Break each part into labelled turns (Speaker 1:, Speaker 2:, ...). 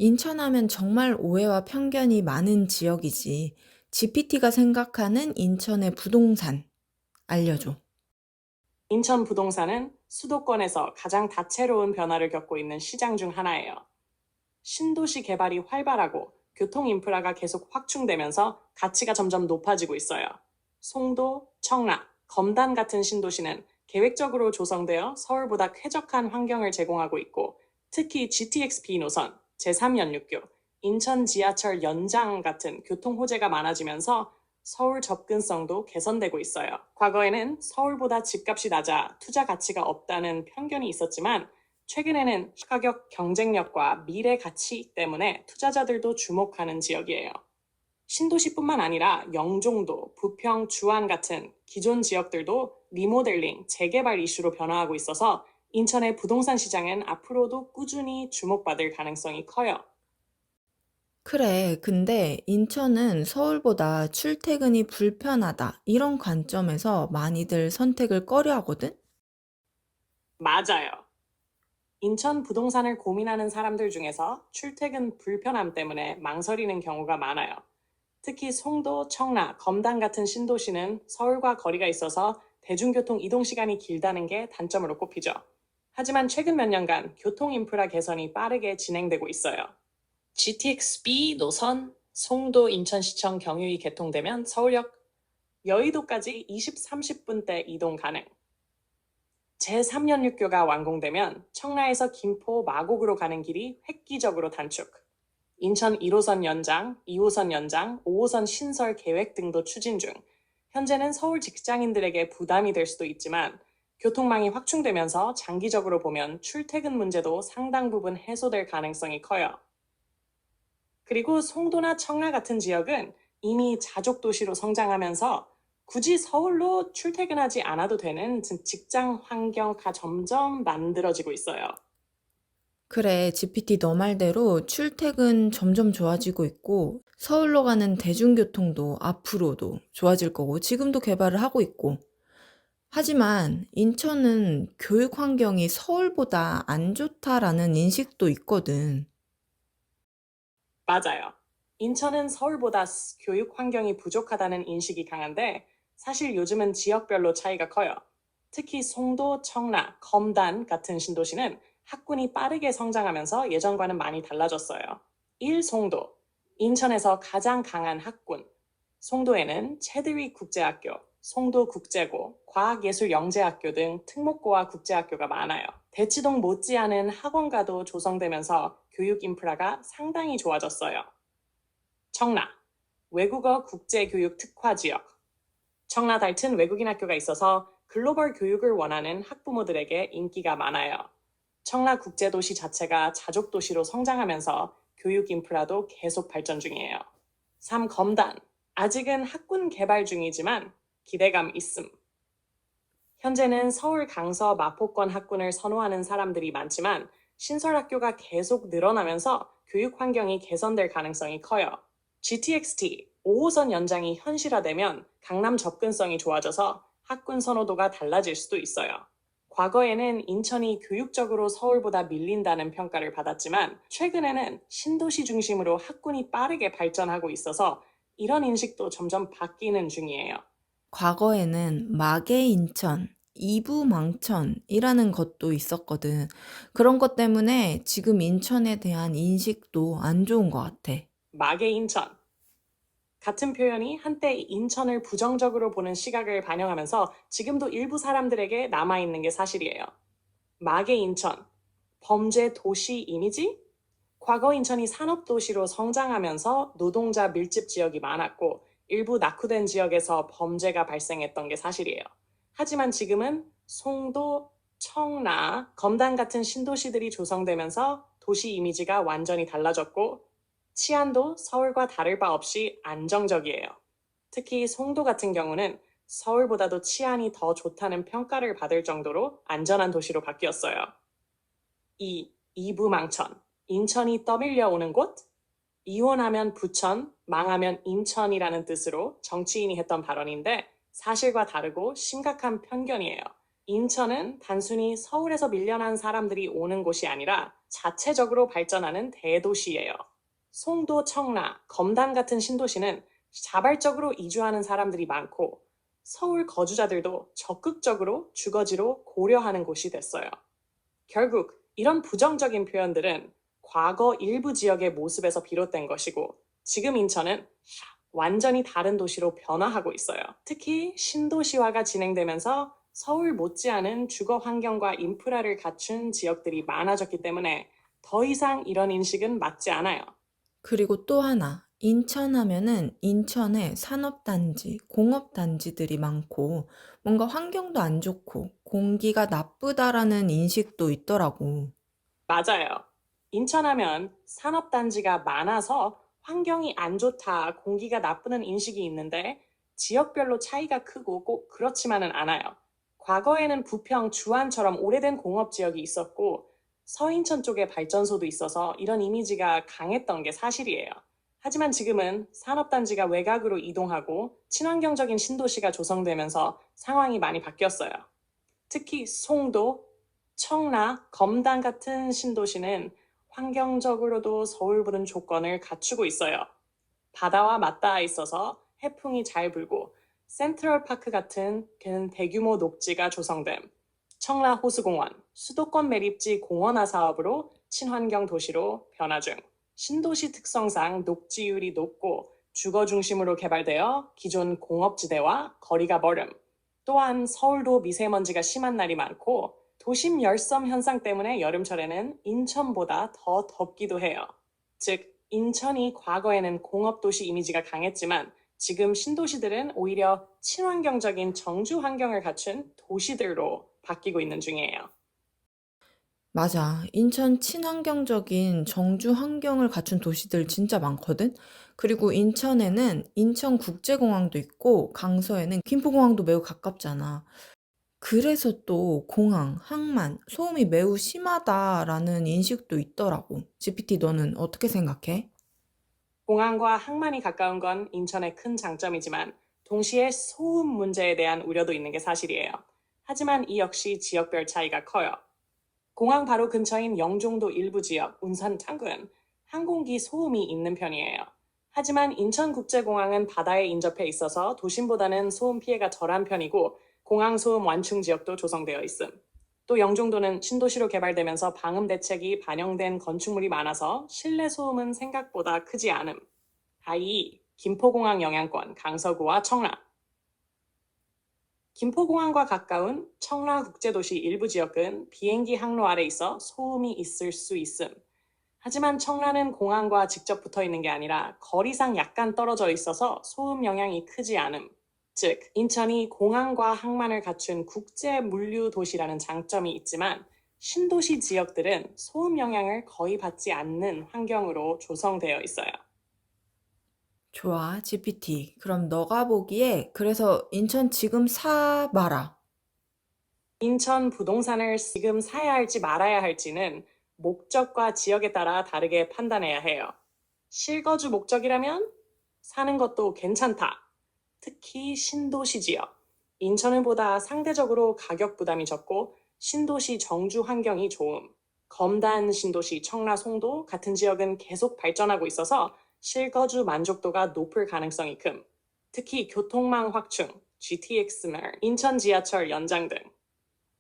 Speaker 1: 인천하면 정말 오해와 편견이 많은 지역이지. GPT가 생각하는 인천의 부동산 알려줘.
Speaker 2: 인천 부동산은 수도권에서 가장 다채로운 변화를 겪고 있는 시장 중 하나예요. 신도시 개발이 활발하고 교통 인프라가 계속 확충되면서 가치가 점점 높아지고 있어요. 송도, 청라, 검단 같은 신도시는 계획적으로 조성되어 서울보다 쾌적한 환경을 제공하고 있고, 특히 GTX-B 노선, 제3연륙교, 인천 지하철 연장 같은 교통 호재가 많아지면서 서울 접근성도 개선되고 있어요. 과거에는 서울보다 집값이 낮아 투자 가치가 없다는 편견이 있었지만, 최근에는 가격 경쟁력과 미래 가치 때문에 투자자들도 주목하는 지역이에요. 신도시뿐만 아니라 영종도, 부평, 주안 같은 기존 지역들도 리모델링, 재개발 이슈로 변화하고 있어서 인천의 부동산 시장은 앞으로도 꾸준히 주목받을 가능성이 커요.
Speaker 1: 그래, 근데 인천은 서울보다 출퇴근이 불편하다. 이런 관점에서 많이들 선택을 꺼려 하거든?
Speaker 2: 맞아요. 인천 부동산을 고민하는 사람들 중에서 출퇴근 불편함 때문에 망설이는 경우가 많아요. 특히 송도, 청라, 검단 같은 신도시는 서울과 거리가 있어서 대중교통 이동 시간이 길다는 게 단점으로 꼽히죠. 하지만 최근 몇 년간 교통 인프라 개선이 빠르게 진행되고 있어요. GTX-B 노선 송도 인천시청 경유이 개통되면 서울역 여의도까지 20, 30분대 이동 가능. 제3연륙교가 완공되면 청라에서 김포, 마곡으로 가는 길이 획기적으로 단축. 인천 1호선 연장, 2호선 연장, 5호선 신설 계획 등도 추진 중. 현재는 서울 직장인들에게 부담이 될 수도 있지만, 교통망이 확충되면서 장기적으로 보면 출퇴근 문제도 상당 부분 해소될 가능성이 커요. 그리고 송도나 청라 같은 지역은 이미 자족 도시로 성장하면서 굳이 서울로 출퇴근하지 않아도 되는 직장 환경가 점점 만들어지고 있어요.
Speaker 1: 그래, GPT 너 말대로 출퇴근 점점 좋아지고 있고, 서울로 가는 대중교통도 앞으로도 좋아질 거고, 지금도 개발을 하고 있고. 하지만 인천은 교육 환경이 서울보다 안 좋다라는 인식도 있거든.
Speaker 2: 맞아요. 인천은 서울보다 교육 환경이 부족하다는 인식이 강한데, 사실 요즘은 지역별로 차이가 커요. 특히 송도, 청라, 검단 같은 신도시는 학군이 빠르게 성장하면서 예전과는 많이 달라졌어요. 1. 송도. 인천에서 가장 강한 학군. 송도에는 체드윅 국제학교, 송도국제고, 과학예술영재학교 등 특목고와 국제학교가 많아요. 대치동 못지않은 학원가도 조성되면서 교육 인프라가 상당히 좋아졌어요. 청라, 외국어 국제교육 특화지역. 청라 달튼 외국인 학교가 있어서 글로벌 교육을 원하는 학부모들에게 인기가 많아요. 청라 국제도시 자체가 자족도시로 성장하면서 교육 인프라도 계속 발전 중이에요. 3. 검단. 아직은 학군 개발 중이지만 기대감 있음. 현재는 서울 강서 마포권 학군을 선호하는 사람들이 많지만, 신설학교가 계속 늘어나면서 교육 환경이 개선될 가능성이 커요. GTX-T 5호선 연장이 현실화되면 강남 접근성이 좋아져서 학군 선호도가 달라질 수도 있어요. 과거에는 인천이 교육적으로 서울보다 밀린다는 평가를 받았지만, 최근에는 신도시 중심으로 학군이 빠르게 발전하고 있어서 이런 인식도 점점 바뀌는 중이에요.
Speaker 1: 과거에는 마계 인천, 이부망천이라는 것도 있었거든. 그런 것 때문에 지금 인천에 대한 인식도 안 좋은 것 같아.
Speaker 2: 마계 인천. 같은 표현이 한때 인천을 부정적으로 보는 시각을 반영하면서 지금도 일부 사람들에게 남아있는 게 사실이에요. 마계 인천, 범죄 도시 이미지? 과거 인천이 산업도시로 성장하면서 노동자 밀집 지역이 많았고, 일부 낙후된 지역에서 범죄가 발생했던 게 사실이에요. 하지만 지금은 송도, 청라, 검단 같은 신도시들이 조성되면서 도시 이미지가 완전히 달라졌고, 치안도 서울과 다를 바 없이 안정적이에요. 특히 송도 같은 경우는 서울보다도 치안이 더 좋다는 평가를 받을 정도로 안전한 도시로 바뀌었어요. 2. 이부망천. 인천이 떠밀려 오는 곳? 이혼하면 부천, 망하면 인천이라는 뜻으로 정치인이 했던 발언인데, 사실과 다르고 심각한 편견이에요. 인천은 단순히 서울에서 밀려난 사람들이 오는 곳이 아니라 자체적으로 발전하는 대도시예요. 송도, 청라, 검단 같은 신도시는 자발적으로 이주하는 사람들이 많고 서울 거주자들도 적극적으로 주거지로 고려하는 곳이 됐어요. 결국 이런 부정적인 표현들은 과거 일부 지역의 모습에서 비롯된 것이고 지금 인천은 완전히 다른 도시로 변화하고 있어요. 특히 신도시화가 진행되면서 서울 못지않은 주거 환경과 인프라를 갖춘 지역들이 많아졌기 때문에 더 이상 이런 인식은 맞지 않아요.
Speaker 1: 그리고 또 하나, 인천 하면은 인천에 산업단지, 공업단지들이 많고 뭔가 환경도 안 좋고 공기가 나쁘다라는 인식도 있더라고.
Speaker 2: 맞아요. 인천하면 산업단지가 많아서 환경이 안 좋다, 공기가 나쁘는 인식이 있는데 지역별로 차이가 크고 꼭 그렇지만은 않아요. 과거에는 부평, 주안처럼 오래된 공업지역이 있었고 서인천 쪽에 발전소도 있어서 이런 이미지가 강했던 게 사실이에요. 하지만 지금은 산업단지가 외곽으로 이동하고 친환경적인 신도시가 조성되면서 상황이 많이 바뀌었어요. 특히 송도, 청라, 검단 같은 신도시는 환경적으로도 서울보다는 조건을 갖추고 있어요. 바다와 맞닿아 있어서 해풍이 잘 불고 센트럴파크 같은 대규모 녹지가 조성됨. 청라 호수공원, 수도권 매립지 공원화 사업으로 친환경 도시로 변화 중. 신도시 특성상 녹지율이 높고 주거 중심으로 개발되어 기존 공업지대와 거리가 멀음. 또한 서울도 미세먼지가 심한 날이 많고 도심 열섬 현상 때문에 여름철에는 인천보다 더 덥기도 해요. 즉, 인천이 과거에는 공업도시 이미지가 강했지만 지금 신도시들은 오히려 친환경적인 정주 환경을 갖춘 도시들로 바뀌고 있는 중이에요.
Speaker 1: 맞아. 인천 친환경적인 정주 환경을 갖춘 도시들 진짜 많거든? 그리고 인천에는 인천국제공항도 있고 강서에는 김포공항도 매우 가깝잖아. 그래서 또 공항, 항만, 소음이 매우 심하다라는 인식도 있더라고. GPT 너는 어떻게 생각해?
Speaker 2: 공항과 항만이 가까운 건 인천의 큰 장점이지만 동시에 소음 문제에 대한 우려도 있는 게 사실이에요. 하지만 이 역시 지역별 차이가 커요. 공항 바로 근처인 영종도 일부 지역, 운산 창구는 항공기 소음이 있는 편이에요. 하지만 인천국제공항은 바다에 인접해 있어서 도심보다는 소음 피해가 덜한 편이고 공항 소음 완충 지역도 조성되어 있음. 또 영종도는 신도시로 개발되면서 방음 대책이 반영된 건축물이 많아서 실내 소음은 생각보다 크지 않음. i.e. 김포공항 영향권, 강서구와 청라. 김포공항과 가까운 청라국제도시 일부 지역은 비행기 항로 아래 있어 소음이 있을 수 있음. 하지만 청라는 공항과 직접 붙어 있는 게 아니라 거리상 약간 떨어져 있어서 소음 영향이 크지 않음. 즉, 인천이 공항과 항만을 갖춘 국제 물류 도시라는 장점이 있지만 신도시 지역들은 소음 영향을 거의 받지 않는 환경으로 조성되어 있어요.
Speaker 1: 좋아, GPT. 그럼 너가 보기에 그래서 인천 지금 사봐라.
Speaker 2: 인천 부동산을 지금 사야 할지 말아야 할지는 목적과 지역에 따라 다르게 판단해야 해요. 실거주 목적이라면 사는 것도 괜찮다. 특히 신도시 지역. 인천은 보다 상대적으로 가격 부담이 적고 신도시 정주 환경이 좋음. 검단 신도시 청라 송도 같은 지역은 계속 발전하고 있어서 실거주 만족도가 높을 가능성이 큼. 특히 교통망 확충, GTX-말, 인천 지하철 연장 등.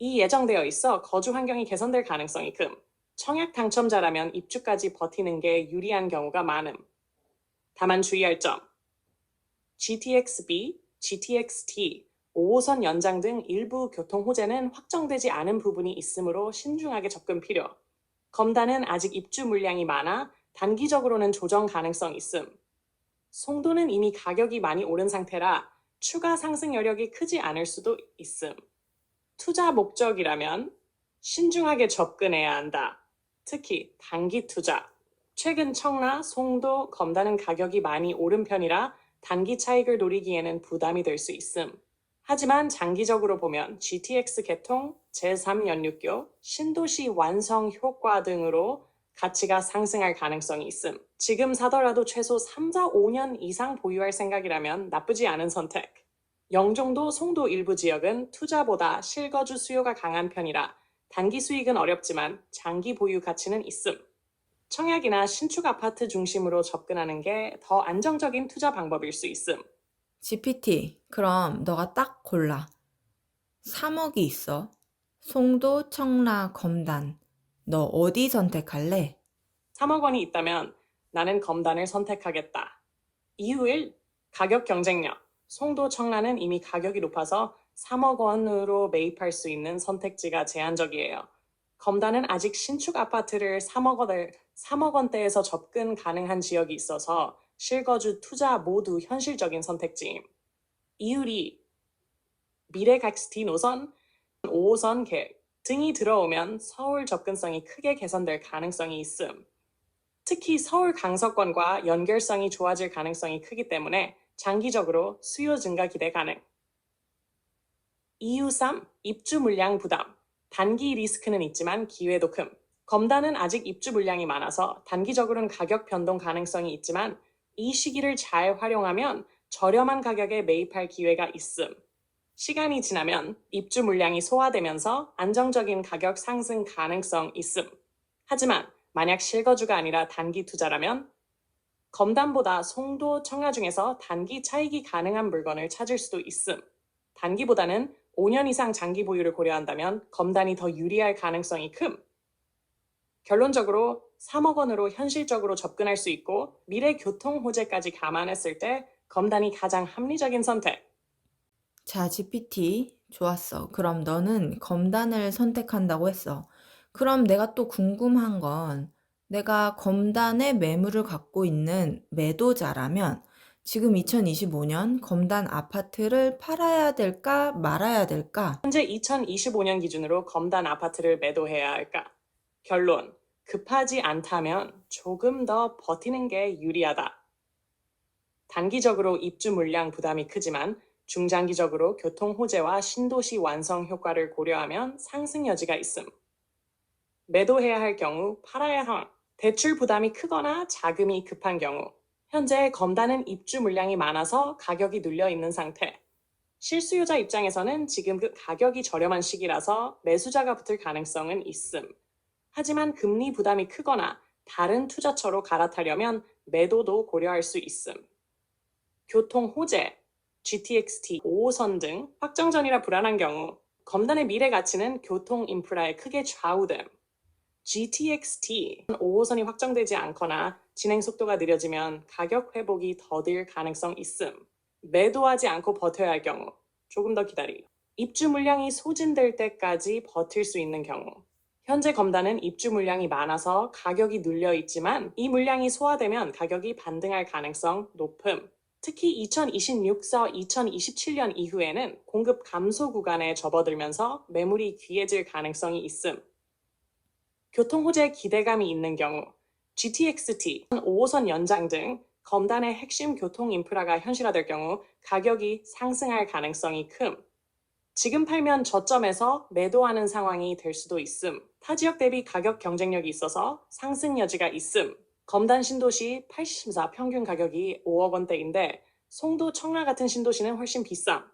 Speaker 2: 이 예정되어 있어 거주 환경이 개선될 가능성이 큼. 청약 당첨자라면 입주까지 버티는 게 유리한 경우가 많음. 다만 주의할 점. GTX-B, GTX-T, 5호선 연장 등 일부 교통 호재는 확정되지 않은 부분이 있으므로 신중하게 접근 필요. 검단은 아직 입주 물량이 많아 단기적으로는 조정 가능성 있음. 송도는 이미 가격이 많이 오른 상태라 추가 상승 여력이 크지 않을 수도 있음. 투자 목적이라면 신중하게 접근해야 한다. 특히 단기 투자. 최근 청라, 송도, 검단은 가격이 많이 오른 편이라 단기 차익을 노리기에는 부담이 될 수 있음. 하지만 장기적으로 보면 GTX 개통, 제3연륙교, 신도시 완성 효과 등으로 가치가 상승할 가능성이 있음. 지금 사더라도 최소 3, 4, 5년 이상 보유할 생각이라면 나쁘지 않은 선택. 영종도, 송도 일부 지역은 투자보다 실거주 수요가 강한 편이라 단기 수익은 어렵지만 장기 보유 가치는 있음. 청약이나 신축 아파트 중심으로 접근하는 게 더 안정적인 투자 방법일 수 있음.
Speaker 1: GPT, 그럼 너가 딱 골라. 3억이 있어. 송도, 청라, 검단. 너 어디 선택할래?
Speaker 2: 3억 원이 있다면 나는 검단을 선택하겠다. 이유 1. 가격 경쟁력. 송도, 청라는 이미 가격이 높아서 3억 원으로 매입할 수 있는 선택지가 제한적이에요. 검단은 아직 신축 아파트를 3억 원대에서 접근 가능한 지역이 있어서 실거주, 투자 모두 현실적인 선택지임. 이유 2. 미래 객시티 노선, 5호선 계획 등이 들어오면 서울 접근성이 크게 개선될 가능성이 있음. 특히 서울 강서권과 연결성이 좋아질 가능성이 크기 때문에 장기적으로 수요 증가 기대 가능. 이유 3. 입주 물량 부담. 단기 리스크는 있지만 기회도 큼. 검단은 아직 입주 물량이 많아서 단기적으로는 가격 변동 가능성이 있지만 이 시기를 잘 활용하면 저렴한 가격에 매입할 기회가 있음. 시간이 지나면 입주 물량이 소화되면서 안정적인 가격 상승 가능성 있음. 하지만 만약 실거주가 아니라 단기 투자라면 검단보다 송도, 청라 중에서 단기 차익이 가능한 물건을 찾을 수도 있음. 단기보다는 5년 이상 장기 보유를 고려한다면 검단이 더 유리할 가능성이 큼. 결론적으로 3억 원으로 현실적으로 접근할 수 있고 미래 교통 호재까지 감안했을 때 검단이 가장 합리적인 선택.
Speaker 1: 자, GPT. 좋았어. 그럼 너는 검단을 선택한다고 했어. 그럼 내가 또 궁금한 건 내가 검단의 매물을 갖고 있는 매도자라면 지금 2025년 검단 아파트를 팔아야 될까 말아야 될까?
Speaker 2: 현재 2025년 기준으로 검단 아파트를 매도해야 할까? 결론. 급하지 않다면 조금 더 버티는 게 유리하다. 단기적으로 입주 물량 부담이 크지만 중장기적으로 교통 호재와 신도시 완성 효과를 고려하면 상승 여지가 있음. 매도해야 할 경우 팔아야 함. 대출 부담이 크거나 자금이 급한 경우. 현재 검단은 입주 물량이 많아서 가격이 눌려 있는 상태. 실수요자 입장에서는 지금 그 가격이 저렴한 시기라서 매수자가 붙을 가능성은 있음. 하지만 금리 부담이 크거나 다른 투자처로 갈아타려면 매도도 고려할 수 있음. 교통 호재, GTX-T 5호선 등 확정 전이라 불안한 경우 검단의 미래 가치는 교통 인프라에 크게 좌우됨. GTX-T 5호선이 확정되지 않거나 진행 속도가 느려지면 가격 회복이 더딜 가능성 있음. 매도하지 않고 버텨야 할 경우 조금 더 기다리. 입주 물량이 소진될 때까지 버틸 수 있는 경우. 현재 검단은 입주 물량이 많아서 가격이 눌려 있지만 이 물량이 소화되면 가격이 반등할 가능성 높음. 특히 2026서 2027년 이후에는 공급 감소 구간에 접어들면서 매물이 귀해질 가능성이 있음. 교통 호재 기대감이 있는 경우 GTX-T 5호선 연장 등 검단의 핵심 교통 인프라가 현실화될 경우 가격이 상승할 가능성이 큼. 지금 팔면 저점에서 매도하는 상황이 될 수도 있음. 타 지역 대비 가격 경쟁력이 있어서 상승 여지가 있음. 검단 신도시 84 평균 가격이 5억 원대인데 송도, 청라 같은 신도시는 훨씬 비쌈.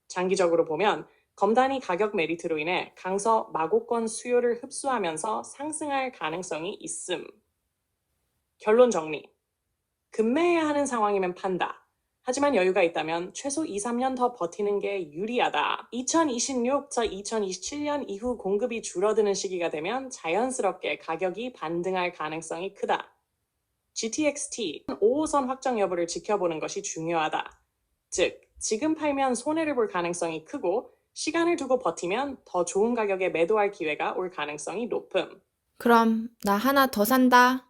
Speaker 2: 장기적으로 보면 검단이 가격 메리트로 인해 강서, 마곡권 수요를 흡수하면서 상승할 가능성이 있음. 결론 정리. 급매해야 하는 상황이면 판다. 하지만 여유가 있다면 최소 2, 3년 더 버티는 게 유리하다. 2026저 2027년 이후 공급이 줄어드는 시기가 되면 자연스럽게 가격이 반등할 가능성이 크다. GTX-T 5호선 확정 여부를 지켜보는 것이 중요하다. 즉, 지금 팔면 손해를 볼 가능성이 크고 시간을 두고 버티면 더 좋은 가격에 매도할 기회가 올 가능성이 높음.
Speaker 1: 그럼 나 하나 더 산다.